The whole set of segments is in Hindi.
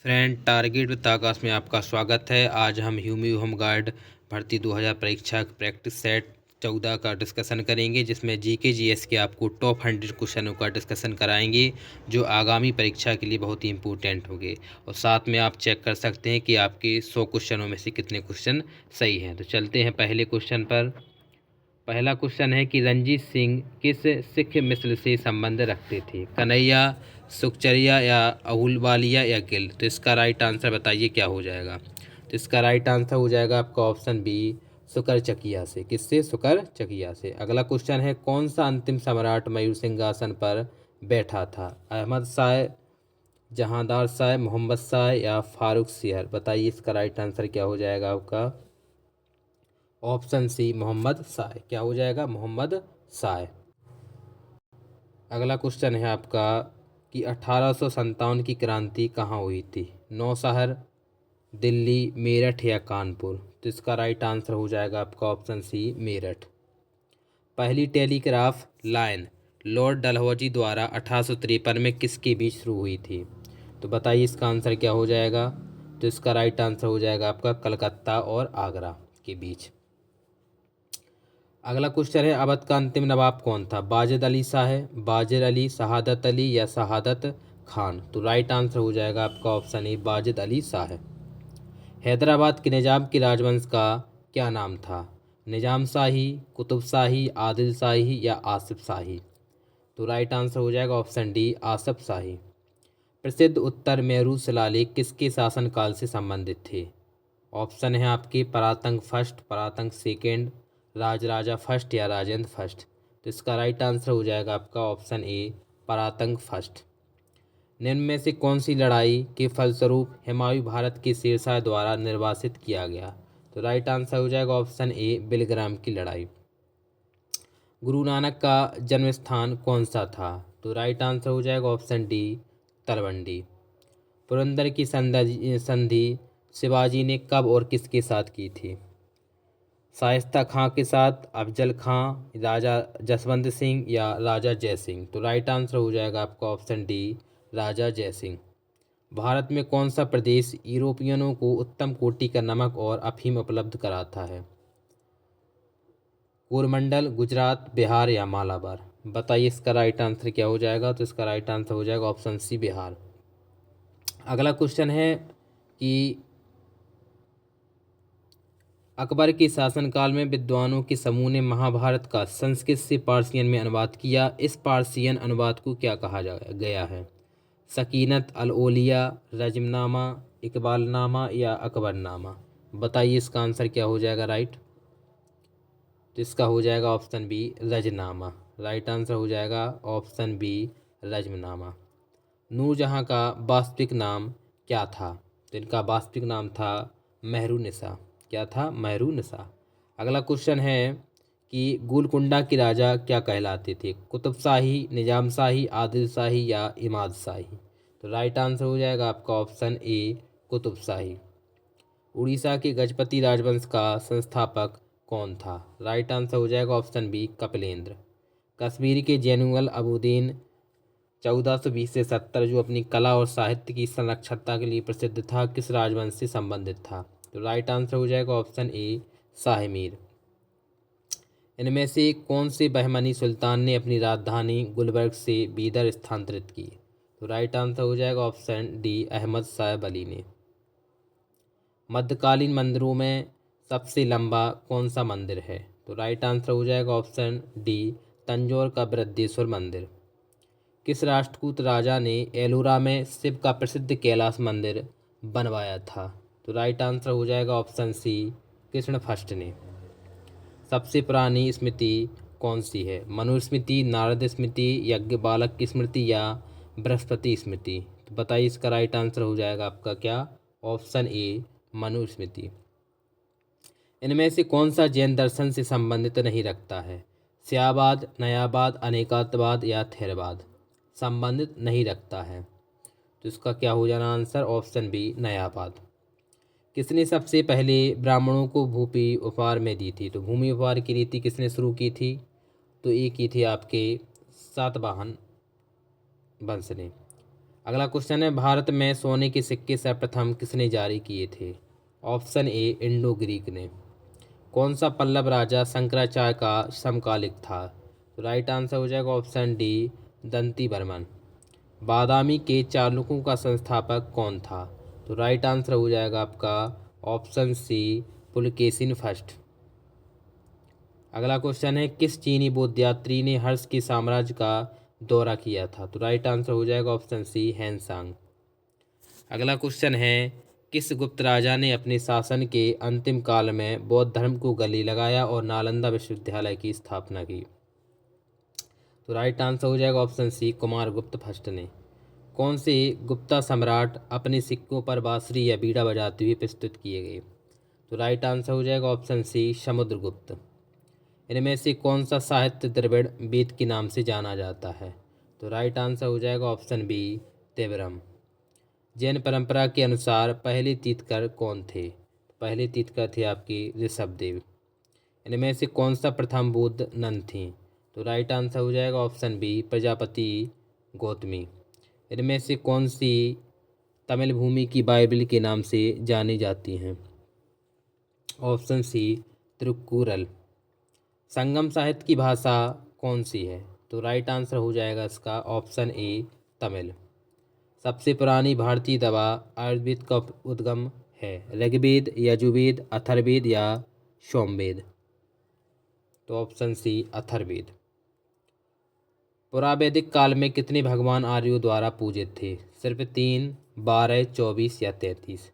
फ्रेंड, टारगेट विद आकाश में आपका स्वागत है। आज हम ह्यूमी होम गार्ड भर्ती 2000 परीक्षा प्रैक्टिस सेट 14 का डिस्कशन करेंगे, जिसमें जीके जीएस के आपको टॉप 100 क्वेश्चनों का डिस्कशन कराएंगे जो आगामी परीक्षा के लिए बहुत ही इंपॉर्टेंट होंगे। और साथ में आप चेक कर सकते हैं कि आपके 100 क्वेश्चनों में से कितने क्वेश्चन सही हैं। तो चलते हैं पहले क्वेश्चन पर। पहला क्वेश्चन है कि रंजीत सिंह किस सिख मिसल से संबंध रखते थे? कन्हैया, सुखचरिया या अहुलवालिया या गिल? तो इसका राइट आंसर बताइए क्या हो जाएगा। तो इसका राइट आंसर हो जाएगा आपका ऑप्शन बी, सुकरचकिया से। किससे? सुकरचकिया से। अगला क्वेश्चन है, कौन सा अंतिम सम्राट मयूर सिंहासन पर बैठा था? अहमद शाह, जहांदार शाह, मोहम्मद शाह या फारूक सियर? बताइए इसका राइट आंसर क्या हो जाएगा आपका। Option C, Mohammad Shah. क्या हो जाएगा? मोहम्मद शाह। अगला क्वेश्चन है आपका कि 1857 की क्रांति कहाँ हुई थी? नौशहर, दिल्ली, मेरठ या कानपुर? तो इसका राइट आंसर हो जाएगा आपका ऑप्शन सी, मेरठ। पहली टेलीग्राफ लाइन लॉर्ड डलहौजी द्वारा 1853 में किसके बीच शुरू हुई थी? तो बताइए इसका आंसर क्या हो जाएगा। तो इसका राइट आंसर हो जाएगा आपका कलकत्ता और आगरा के बीच। अगला क्वेश्चन है, अवध का अंतिम नवाब कौन था? बाजिद अली शाह, बाजिद अली, शहादत अली या शहादत खान? तो राइट आंसर हो जाएगा आपका ऑप्शन ए, बाजिद अली शाह। हैदराबाद के निजाम के राजवंश का क्या नाम था? निजाम शाही, कुतुब शाही, आदिल शाही या आसिफ शाही? तो राइट आंसर हो जाएगा ऑप्शन डी, आसिफ शाही। प्रसिद्ध उत्तर मेरू शिलालेख किसके शासनकाल से संबंधित थे? ऑप्शन है आपके परातंग फर्स्ट, परातंग सेकेंड, राजराजा फर्स्ट या राजेंद्र फर्स्ट? तो इसका राइट आंसर हो जाएगा आपका ऑप्शन ए, परातंग फर्स्ट। निम्न में से कौन सी लड़ाई के फलस्वरूप हुमायूं भारत के शेरशाह द्वारा निर्वासित किया गया? तो राइट आंसर हो जाएगा ऑप्शन ए, बिलग्राम की लड़ाई। गुरु नानक का जन्म स्थान कौन सा था? तो राइट आंसर हो जाएगा ऑप्शन डी, तलवंडी। पुरंदर की संधि शिवाजी ने कब और किसके साथ की थी? शाइस्ता खां के साथ, अफजल खां, राजा जसवंत सिंह या राजा जय सिंह? तो राइट आंसर हो जाएगा आपका ऑप्शन डी, राजा जय सिंह। भारत में कौन सा प्रदेश यूरोपियनों को उत्तम कोटि का नमक और अफीम उपलब्ध कराता है? कोरमंडल, गुजरात, बिहार या मालाबार? बताइए इसका राइट आंसर क्या हो जाएगा। तो इसका राइट आंसर हो जाएगा ऑप्शन सी, बिहार। अगला क्वेश्चन है कि अकबर के शासनकाल में विद्वानों के समूह ने महाभारत का संस्कृत से पारसियन में अनुवाद किया। इस पारसियन अनुवाद को क्या कहा गया है? सकीनत अल ओलिया, रजमनामा, इकबालनामा या अकबरनामा? बताइए इसका आंसर क्या हो जाएगा राइट। तो इसका हो जाएगा option B, Razmnama. Right answer हो जाएगा ऑप्शन बी, रजमनामा। नूरजहाँ का वास्तविक नाम क्या था? तो इनका वास्तविक नाम था मेहरुनिसा। क्या था? मेहरुनिसा। अगला क्वेश्चन है कि गोलकुंडा के राजा क्या कहलाते थे? कुतुब शाही, निजाम शाही, आदिल शाही या इमाद शाही? तो राइट आंसर हो जाएगा आपका ऑप्शन ए, कुतुब शाही। उड़ीसा के गजपति राजवंश का संस्थापक कौन था? राइट आंसर हो जाएगा ऑप्शन बी, कपिलेंद्र। कश्मीर के जैनुल अबूदीन 1420 से 70 जो अपनी कला और साहित्य की संरक्षणता के लिए प्रसिद्ध था, किस राजवंश से संबंधित था? तो राइट आंसर हो जाएगा ऑप्शन ए, शाहमीर। इनमें से कौन से बहमनी सुल्तान ने अपनी राजधानी गुलबर्ग से बीदर स्थानांतरित की? तो राइट आंसर हो जाएगा ऑप्शन डी, अहमद शाह अली ने। मध्यकालीन मंदिरों में सबसे लंबा कौन सा मंदिर है? तो राइट आंसर हो जाएगा ऑप्शन डी, तंजौर का बृहदेश्वर मंदिर। किस राष्ट्रकूट राजा ने एलोरा में शिव का प्रसिद्ध कैलाश मंदिर बनवाया था? तो राइट आंसर हो जाएगा ऑप्शन सी, कृष्ण फर्स्ट ने। सबसे पुरानी स्मृति कौन सी है? मनुस्मृति, नारद स्मृति, यज्ञबालक की स्मृति या बृहस्पति स्मृति? तो बताइए इसका राइट आंसर हो जाएगा आपका क्या? Option A, Manusmriti. इनमें से कौन सा जैन दर्शन से संबंधित नहीं रखता है? श्यावाद, नयावाद, अनेकातवाद या थेरवाद? संबंधित नहीं रखता है। तो इसका क्या हो जाना आंसर? Option B, नयावाद। किसने सबसे पहले ब्राह्मणों को भूमि उपहार में दी थी? तो भूमि उपहार की रीति किसने शुरू की थी? तो ये की थी आपके सातवाहन वंश ने। अगला क्वेश्चन है, भारत में सोने के सिक्के सर्वप्रथम किसने जारी किए थे? ऑप्शन ए इंडो ग्रीक ने। कौन सा पल्लव राजा शंकराचार्य का समकालिक था? तो राइट आंसर हो जाएगा ऑप्शन डी दंती बर्मन। बादामी के चालुक्यों का संस्थापक कौन था? तो राइट आंसर हो जाएगा आपका ऑप्शन सी पुलकेशिन फर्स्ट। अगला क्वेश्चन है, किस चीनी बौद्ध यात्री ने हर्ष के साम्राज्य का दौरा किया था? तो राइट आंसर हो जाएगा ऑप्शन सी हैंसांग। अगला क्वेश्चन है, किस गुप्त राजा ने अपने शासन के अंतिम काल में बौद्ध धर्म को गले लगाया और नालंदा विश्वविद्यालय की स्थापना की? तो राइट आंसर हो जाएगा ऑप्शन सी कुमारगुप्त फर्स्ट ने। कौन से गुप्ता सम्राट अपने सिक्कों पर बांसुरी या बीड़ा बजाते हुए प्रस्तुत किए गए? तो राइट आंसर हो जाएगा ऑप्शन सी समुद्रगुप्त। इनमें से कौन सा साहित्य द्रविड़ वेद के नाम से जाना जाता है? तो राइट आंसर हो जाएगा ऑप्शन बी तेवरम। जैन परंपरा के अनुसार पहले तीर्थकर कौन थे? पहले तीर्थकर थे आपके ऋषभदेव। इनमें से कौन सा प्रथम बुद्ध नन थी? तो राइट आंसर हो जाएगा ऑप्शन बी प्रजापति गौतमी। इनमें से कौन सी तमिल भूमि की बाइबल के नाम से जानी जाती हैं? ऑप्शन सी तिरुक्कुरल। संगम साहित्य की भाषा कौन सी है? तो राइट आंसर हो जाएगा इसका ऑप्शन ए तमिल। सबसे पुरानी भारतीय दवा आयुर्वेद का उद्गम है ऋग्वेद, यजुर्वेद, अथर्ववेद या सोमवेद? तो ऑप्शन सी अथर्ववेद। पुरावैदिक काल में कितने भगवान आर्यों द्वारा पूजित थे? सिर्फ 3, 12, 24 या 33?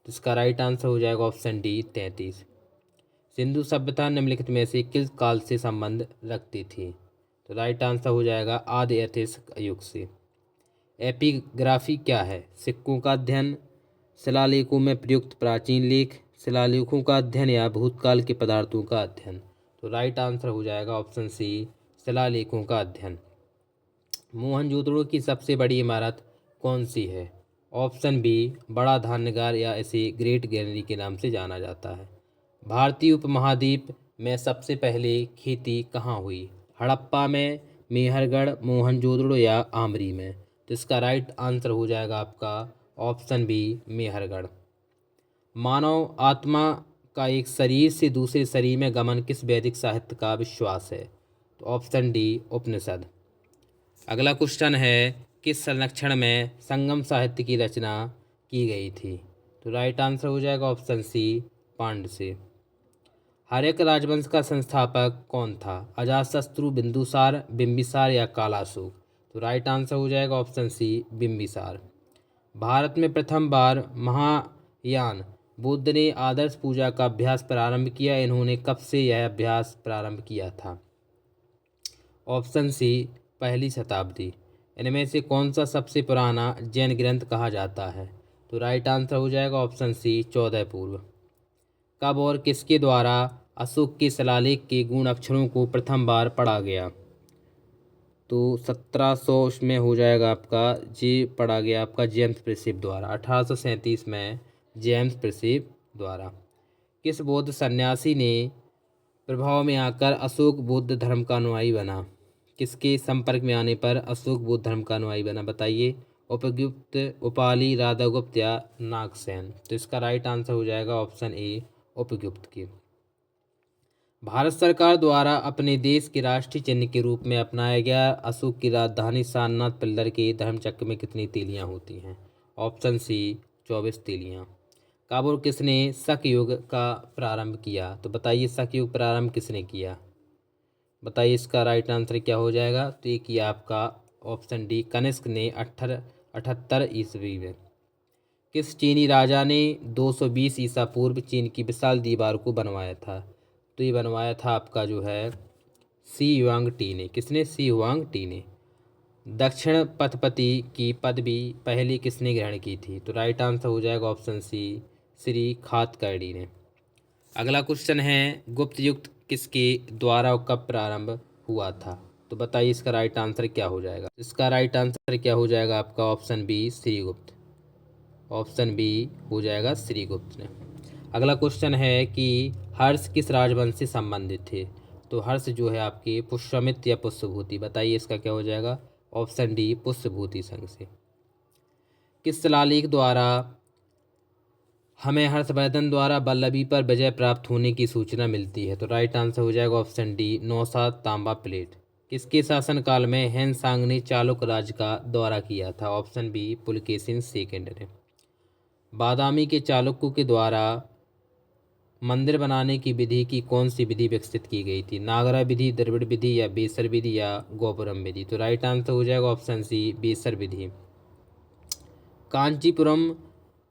तो इसका राइट आंसर हो जाएगा ऑप्शन डी 33। सिंधु सभ्यता निम्नलिखित में से किस काल से संबंध रखती थी? तो राइट आंसर हो जाएगा आदि ऐतिहासिक युग से। एपिग्राफी क्या है? सिक्कों का अध्ययन, शिलालेखों में प्रयुक्त प्राचीन लेख, शिलालेखों का अध्ययन या भूतकाल के पदार्थों का अध्ययन? तो राइट आंसर हो जाएगा ऑप्शन सी शिलालेखों का अध्ययन। मोहनजोदड़ो की सबसे बड़ी इमारत कौन सी है? ऑप्शन बी बड़ा धान्यगार या इसे ग्रेट गैलरी के नाम से जाना जाता है। भारतीय उपमहाद्वीप में सबसे पहले खेती कहाँ हुई? हड़प्पा में, मेहरगढ़, मोहनजोदड़ो या आमरी में? तो इसका राइट आंसर हो जाएगा आपका ऑप्शन बी मेहरगढ़। मानव आत्मा का एक शरीर से दूसरे शरीर में गमन किस वैदिक साहित्य का विश्वास है? तो ऑप्शन डी उपनिषद। अगला क्वेश्चन है, किस संरक्षण में संगम साहित्य की रचना की गई थी? तो राइट आंसर हो जाएगा ऑप्शन सी पांड्य से। हर्यक राजवंश का संस्थापक कौन था? अजातशत्रु, बिंदुसार, बिंबिसार या कालाशोक? तो राइट आंसर हो जाएगा ऑप्शन सी बिंबिसार। भारत में प्रथम बार महायान बुद्ध ने आदर्श पूजा का अभ्यास प्रारंभ किया। इन्होंने कब से यह अभ्यास प्रारंभ किया था? ऑप्शन सी पहली शताब्दी। इनमें से कौन सा सबसे पुराना जैन ग्रंथ कहा जाता है? तो राइट आंसर हो जाएगा ऑप्शन सी 14 पूर्व। कब और किसके द्वारा अशोक के शिलालेख के गुण अक्षरों को प्रथम बार पढ़ा गया? तो 1700 में हो जाएगा आपका, जी पढ़ा गया आपका जेम्स प्रिंसिप द्वारा। 1837 में जेम्स प्रिंसिप द्वारा। किस बौद्ध सन्यासी ने प्रभाव में आकर अशोक बौद्ध धर्म का अनुयायी बना? किसके संपर्क में आने पर अशोक बौद्ध धर्म का अनुयायी बना? बताइए। उपगुप्त, उपाली, राधागुप्त या नागसेन? तो इसका राइट आंसर हो जाएगा ऑप्शन ए उपगुप्त की। भारत सरकार द्वारा अपने देश के राष्ट्रीय चिन्ह के रूप में अपनाया गया अशोक की राजधानी सारनाथ पिल्लर के धर्मचक्र में कितनी तीलियां होती हैं? ऑप्शन सी 24 तीलियां। कब और किसने शक युग का प्रारंभ किया? तो बताइए शक युग प्रारंभ किसने किया? बताइए इसका राइट आंसर क्या हो जाएगा? तो ये किया आपका ऑप्शन डी कनिष्क ने 78 ईस्वी में। किस चीनी राजा ने 220 ईसा पूर्व चीन की विशाल दीवार को बनवाया था? तो ये बनवाया था आपका जो है सी हुआंग टी ने। किसने? सी हुआंग टी ने। दक्षिण पथपति की पदवी पहले किसने ग्रहण की थी? तो राइट आंसर हो जाएगा ऑप्शन सी श्री खातकर्णी ने। अगला क्वेश्चन है, गुप्त युग किसके द्वारा कब प्रारंभ हुआ था? तो बताइए इसका राइट आंसर क्या हो जाएगा? इसका राइट आंसर क्या हो जाएगा आपका option B Srigupta. Option B हो जाएगा श्रीगुप्त ने। अगला क्वेश्चन है कि हर्ष किस राजवंश से संबंधित थे? तो हर्ष जो है आपके पुष्यमित्र या पुष्यभूति? बताइए इसका क्या हो जाएगा? ऑप्शन डी पुष्यभूति संघ से। किस शिलालेख द्वारा हमें हर्षवर्धन द्वारा वल्लभी पर विजय प्राप्त होने की सूचना मिलती है? तो राइट आंसर हो जाएगा ऑप्शन डी, नौसा तांबा प्लेट। किसके शासनकाल में हेनसांग ने चालुक्य राज्य का दौरा किया था? ऑप्शन बी, पुलकेशिन सेकंड ने। बादामी के चालुक्यों के द्वारा मंदिर बनाने की विधि की कौन सी विधि विकसित की गई थी? नागरा विधि, द्रविड़ विधि या बेसर विधि या गोपुरम विधि? तो राइट आंसर हो जाएगा ऑप्शन सी, बेसर विधि। कांचीपुरम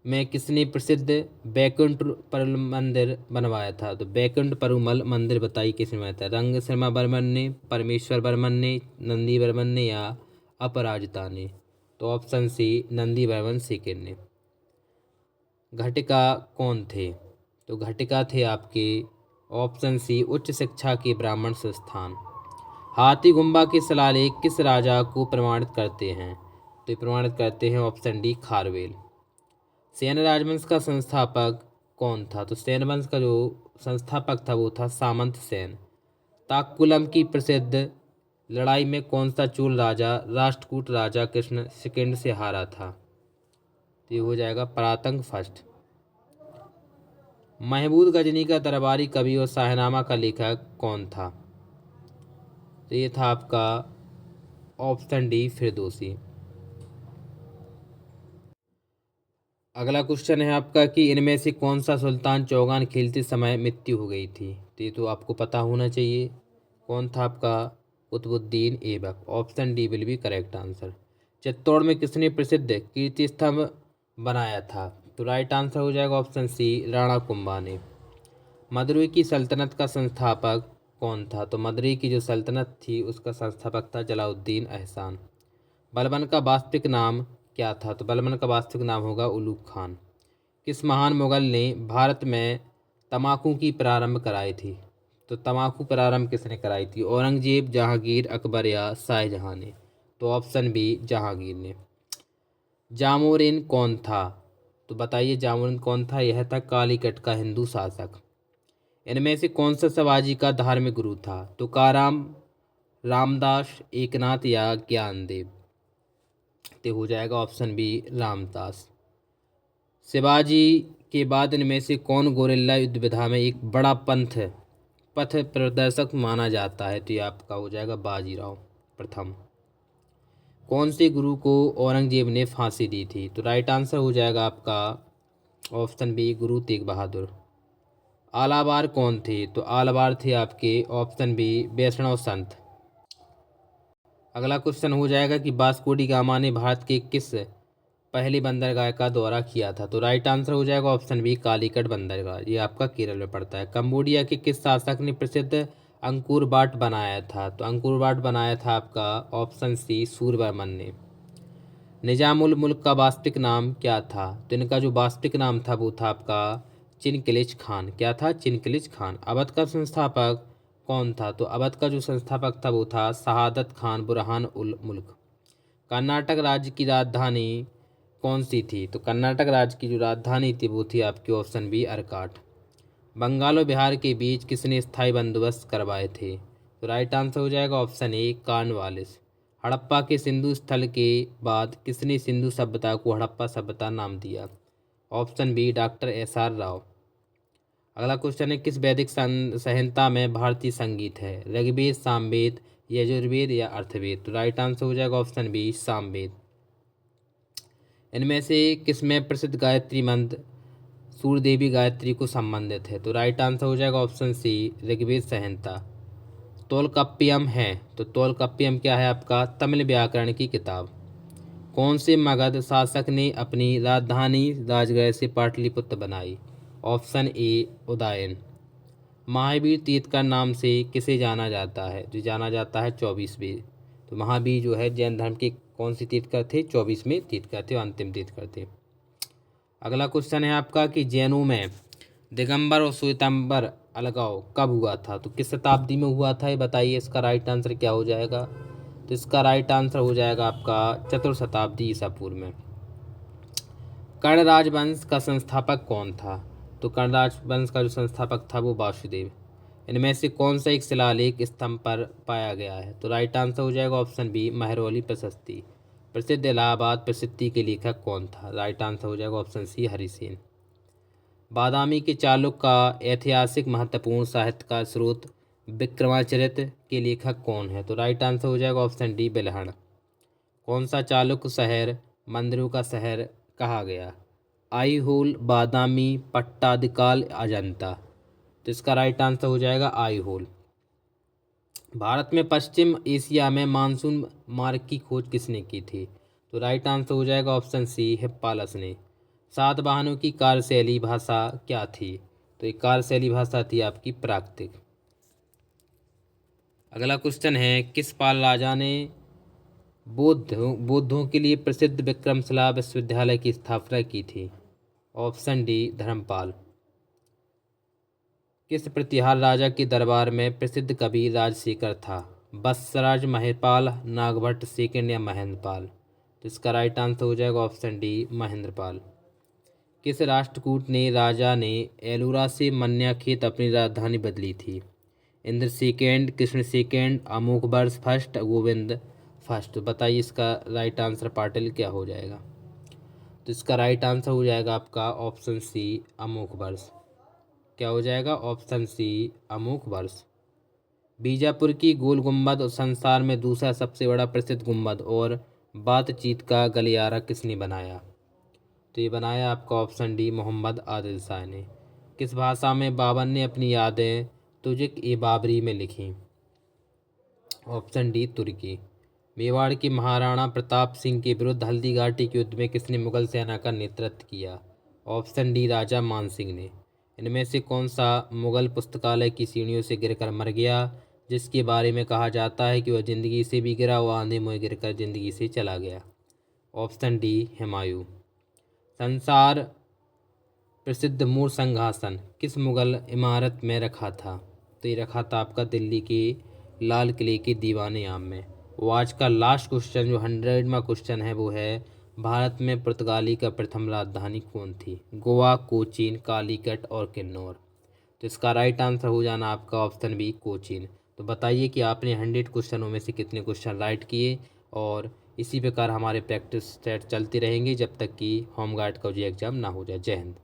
में किसने प्रसिद्ध बैकुंठ परल मंदिर बनवाया था? तो बैकुंठ परुमल मंदिर बताइए किसने बनवाया था? रंग शर्मा वर्मन ने, परमेश्वर वर्मन ने, नंदी वर्मन ने या अपराजिता ने? तो option C, Nandi Varman second ने। घटिका कौन थे? तो घटिका थे आपके ऑप्शन सी, उच्च शिक्षा के ब्राह्मण संस्थान। हाथी गुम्बा के शिलालेख किस राजा को प्रमाणित करते हैं? तो ये प्रमाणित करते हैं ऑप्शन डी, खारवेल। सेन राजवंश का संस्थापक कौन था? तो सेन वंश का जो संस्थापक था वो था सामंत सेन। ताकुलम की प्रसिद्ध लड़ाई में कौन सा चूल राजा राष्ट्रकूट राजा कृष्ण सेकंड से हारा था? तो ये हो जाएगा परातंग फर्स्ट। महमूद गजनी का दरबारी कवि और शाहनामा का लेखक कौन था? तो ये था आपका ऑप्शन डी, फिरदौसी। अगला क्वेश्चन है आपका कि इनमें से कौन सा सुल्तान चौगान खेलते समय मृत्यु हो गई थी? तो ये तो आपको पता होना चाहिए। कौन था आपका? Qutubuddin Aibak. Option D will be correct answer. Chittor में किसने प्रसिद्ध कीर्ति स्तंभ बनाया था? तो राइट आंसर हो जाएगा ऑप्शन सी, राणा कुंभा ने। मदुरई की सल्तनत का संस्थापक कौन था? तो मदुरई की जो सल्तनत थी उसका संस्थापक था जलालुद्दीन एहसान। बलबन का वास्तविक नाम क्या था? तो बलबन का वास्तविक नाम होगा उलूग खान। किस महान मुगल ने भारत में तम्बाकू की प्रारंभ कराई थी? तो तम्बाकू प्रारंभ किसने कराई थी? औरंगजेब, जहांगीर, अकबर या शाहजहां ने? तो ऑप्शन बी, जहांगीर ने। जामोरिन कौन था? तो बताइए जामोरिन कौन था? यह था कालीकट का हिंदू शासक। इनमें से कौन सा शिवाजी का धार्मिक गुरु था? तुकाराम, रामदास, एकनाथ या ज्ञानदेव? तो हो जाएगा ऑप्शन बी, रामदास। शिवाजी के बाद इनमें से कौन गोरिल्ला युद्ध विधा में एक बड़ा पथ प्रदर्शक माना जाता है? तो ये आपका हो जाएगा बाजीराव प्रथम। कौन से गुरु को औरंगजेब ने फांसी दी थी? तो राइट आंसर हो जाएगा आपका ऑप्शन बी, गुरु तेग बहादुर। आलाबार कौन थे? तो आलाबार थे आपके ऑप्शन बी, वैष्णव संत। अगला क्वेश्चन हो जाएगा कि वास्को डी गामा ने भारत के किस पहली बंदरगाह का दौरा किया था? तो राइट आंसर हो जाएगा ऑप्शन बी, कालीकट बंदरगाह। ये आपका केरल में पड़ता है। कंबोडिया के किस शासक ने प्रसिद्ध अंकुर बाट बनाया था? तो अंकुर बाट बनाया था आपका ऑप्शन सी, सूरवर्मन ने। निजामुल मुल्क का वास्तविक नाम क्या था? तो इनका जो वास्तविक नाम था वो था आपका चिनकिलिच खान। क्या था? चिनकिलिच खान। अवध का संस्थापक कौन था? तो अवध का जो संस्थापक था वो था शहादत खान बुरहान उल मुल्क। कर्नाटक राज्य की राजधानी कौन सी थी? तो कर्नाटक राज्य की जो राजधानी थी वो थी आपकी ऑप्शन बी, अर्काट। बंगाल और बिहार के बीच किसने स्थायी बंदोबस्त करवाए थे? तो राइट आंसर हो जाएगा ऑप्शन ए, कॉर्नवालिस। हड़प्पा के सिंधु स्थल के बाद किसने सिंधु सभ्यता को हड़प्पा सभ्यता नाम दिया? Option B, doctor SR Rao. अगला क्वेश्चन है किस वैदिक संहिता में भारतीय संगीत है? ऋग्वेद, सामवेद, यजुर्वेद या अर्थवेद? तो राइट आंसर हो जाएगा ऑप्शन बी, सामवेद। इनमें से किसमें प्रसिद्ध गायत्री मंत्र सूर्य देवी गायत्री को संबंधित है? तो राइट आंसर हो जाएगा ऑप्शन सी, ऋग्वेद संहिता। तोलकाप्पियम है, तो तोलकाप्पियम क्या है आपका? तमिल व्याकरण की किताब। कौन से मगध शासक ने अपनी राजधानी राजगृह से पाटलिपुत्र बनाई? Option A, Udayan. महावीर तीर्थ का नाम से किसे जाना जाता है? जो जाना जाता है 24वें। तो महावीर जो है जैन धर्म के कौन सी तीर्थकर थे? 24वें तीर्थकर थे, अंतिम तीर्थकर थे। अगला क्वेश्चन है आपका कि जैनों में दिगंबर और श्वेतांबर अलगाव कब हुआ था? तो किस शताब्दी में हुआ था ये बताइए। इसका राइट आंसर क्या हो जाएगा? तो इसका राइट आंसर हो जाएगा आपका चतुर्थ शताब्दी ईसा पूर्व में। कर्ण राजवंश का संस्थापक कौन था? तो कर्ण राजवंश का जो संस्थापक था वो वासुदेव। इनमें से कौन सा एक शिलालेख स्तंभ पर पाया गया है? तो राइट आंसर हो जाएगा ऑप्शन बी, महरौली प्रशस्ति। प्रसिद्ध इलाहाबाद प्रसिद्धि के लेखक कौन था? राइट आंसर हो जाएगा ऑप्शन सी हरि सेन। बादामी के चालुक्य का ऐतिहासिक महत्वपूर्ण साहित्य का स्रोत विक्रमाचरित्र के लेखक कौन है? तो राइट आंसर हो जाएगा ऑप्शन डी बिल्हण। कौन सा चालुक्य शहर मंदिरों का शहर कहा गया? आईहोल, बादामी, पट्टादिकाल, अजंता। तो इसका राइट आंसर हो जाएगा आईहोल। भारत में पश्चिम एशिया में मानसून मार्ग की खोज किसने की थी? तो राइट आंसर हो जाएगा ऑप्शन सी हिप्पालस ने। सातवाहनों की कार्यशैली भाषा क्या थी? तो एक कार्यशैली भाषा थी आपकी प्राकृतिक। अगला क्वेश्चन है, किस पाल राजा ने बौद्धों के लिए प्रसिद्ध विक्रमशिला विश्वविद्यालय की स्थापना की थी? Option D Dharmapal. किस प्रतिहार राजा के दरबार में प्रसिद्ध कवि राजशेखर था? बसराज, महिपाल, नागभट्ट सेकंड या महेंद्रपाल? तो इसका राइट आंसर हो जाएगा ऑप्शन डी महेंद्रपाल। किस राष्ट्रकूट ने राजा ने एलोरा से मन्याखेत अपनी राजधानी बदली थी? Indra second, Krishna second, Amoghavarsha first, Govind first. तो बताइए इसका राइट आंसर पाटिल क्या हो जाएगा? तो इसका राइट आंसर हो जाएगा आपका ऑप्शन सी अमोघवर्ष। क्या हो जाएगा? Option C Amoghavarsha. बीजापुर की गोल गुंबद संसार में दूसरा सबसे बड़ा प्रसिद्ध गुंबद और बातचीत का गलियारा किसने बनाया? तो ये बनाया आपका ऑप्शन डी मोहम्मद आदिल शाह ने। किस भाषा में बाबर ने अपनी यादें तुजुक-ए-बाबरी में लिखी? ऑप्शन डी तुर्की। मेवाड़ के महाराणा प्रताप सिंह के विरुद्ध हल्दी घाटी के युद्ध में किसने मुगल सेना का नेतृत्व किया? ऑप्शन डी राजा मान सिंह ने। इनमें से कौन सा मुगल पुस्तकालय की सीढ़ियों से गिरकर मर गया, जिसके बारे में कहा जाता है कि वह जिंदगी से भी गिरा, वह आंधे मुँह गिरकर जिंदगी से चला गया? Option D Humayun. संसार प्रसिद्ध मोर संघासन किस मुगल इमारत में रखा था? तो ये रखा था आपका दिल्ली के लाल किले के दीवाने आम में। वो आज का लास्ट क्वेश्चन जो 100वां क्वेश्चन है वो है, भारत में पुर्तगाली का प्रथम राजधानी कौन थी? गोवा, कोचीन, कालीकट और किन्नौर। तो इसका राइट आंसर हो जाना आपका ऑप्शन बी कोचीन। तो बताइए कि आपने 100 क्वेश्चनों में से कितने क्वेश्चन राइट किए, और इसी प्रकार हमारे प्रैक्टिस सेट चलते रहेंगे जब तक कि होमगार्ड का जो एग्ज़ाम ना हो जाए। जय हिंद।